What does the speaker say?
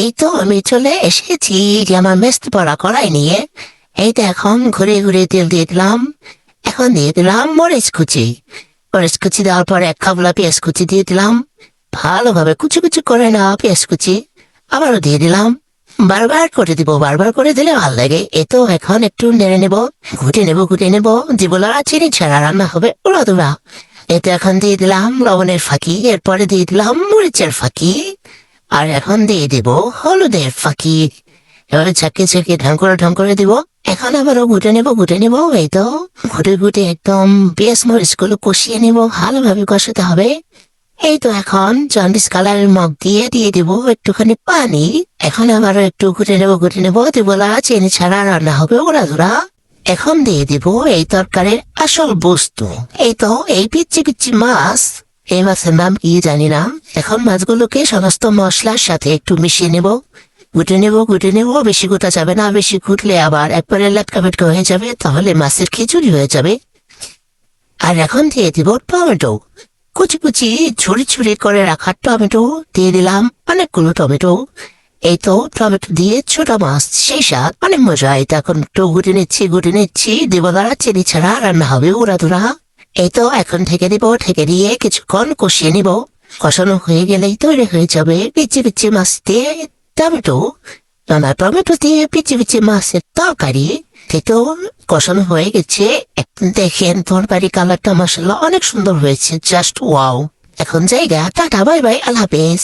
এই তো আমি চলে এসেছি যে আমার মেস্ত পড়া করাই নিয়ে। এই তো এখন ঘুরে ঘুরে তেল দিয়ে দিলাম। এখন দিয়ে দিলাম মরিচ কুচি। মরিচ কুচি দেওয়ার পর এক খাবলা পেঁয়াজ কুচি দিয়ে দিলাম। ভালোভাবে কুচি কুচি করে নেওয়া পেঁয়াজ কুচি আবারও দিয়ে দিলাম। বারবার করে দিব, বারবার করে দিলে ভালো লাগে। এ তো এখন একটু নেড়ে নেব, ঘুটে নেব জীবলা চিনি ছাড়া রান্না হবে ওরা তোরা। এতে এখন দিয়ে দিলাম লবণের ফাঁকি, এরপরে দিয়ে দিলাম মরিচের ফাঁকি, আর এখন দিয়ে দিব হলুদের ফাঁকি। এবারে চাকিয়ে ঢং করে দিব। এখন আবারও ঘুটে নেব। এই তো ঘুটে একদম পেঁয়াজ মরিচ গুলো কষিয়ে নেব, ভালোভাবে কষাতে হবে। এই তো এখন জন্ডিস কালারের মগ দিয়ে দিব একটুখানি পানি। এখন আবারও একটু ঘুটে নেব দিবলা চিনি ছাড়া রান্না হবে ওরা ধরা। এখন দিয়ে দিব এই তরকারির আসল বস্তু। এই তো এই পিচ্ছি পিচ্ছি মাছ। এই মাছের নাম কি জানি না। এখন মাছগুলোকে সমস্ত মশলার সাথে একটু মিশিয়ে নেব, ঘুটে নেব। বেশি গোটা যাবে না, বেশি ঘুটলে আবার একবারে লেটকা ফেটকা হয়ে যাবে, তাহলে মাছের খিচুড়ি হয়ে যাবে। আর এখন দিয়ে দিব টমেটো, কুচি কুচি ছুরি করে রাখা টমেটো দিয়ে দিলাম, অনেকগুলো টমেটো। এই তো টমেটো দিয়ে ছোট মাছ, সেই স্বাদ অনেক মজা। এটা এখন একটু ঘুটে নিচ্ছি দেবদারা চিনি ছাড়া রান্না হবে ওরা তোরা। এই তো এখন ঢেকে দিয়ে কিছুক্ষণ কষিয়ে নিব। কষানো হয়ে গেলেই তৈরি হয়ে যাবে পিচ্ছি মাছ দিয়ে টমেটো। টমেটো দিয়ে পিচ্ছি মাছের তরকারি। তো কষানো হয়ে গেছে। এখন দেখেন তরকারি কালারটা মাশাআল্লাহ অনেক সুন্দর হয়েছে, জাস্ট ওয়াও। এখন জায়গা, টাটা বাই বাই, আল্লাহ হাফেজ।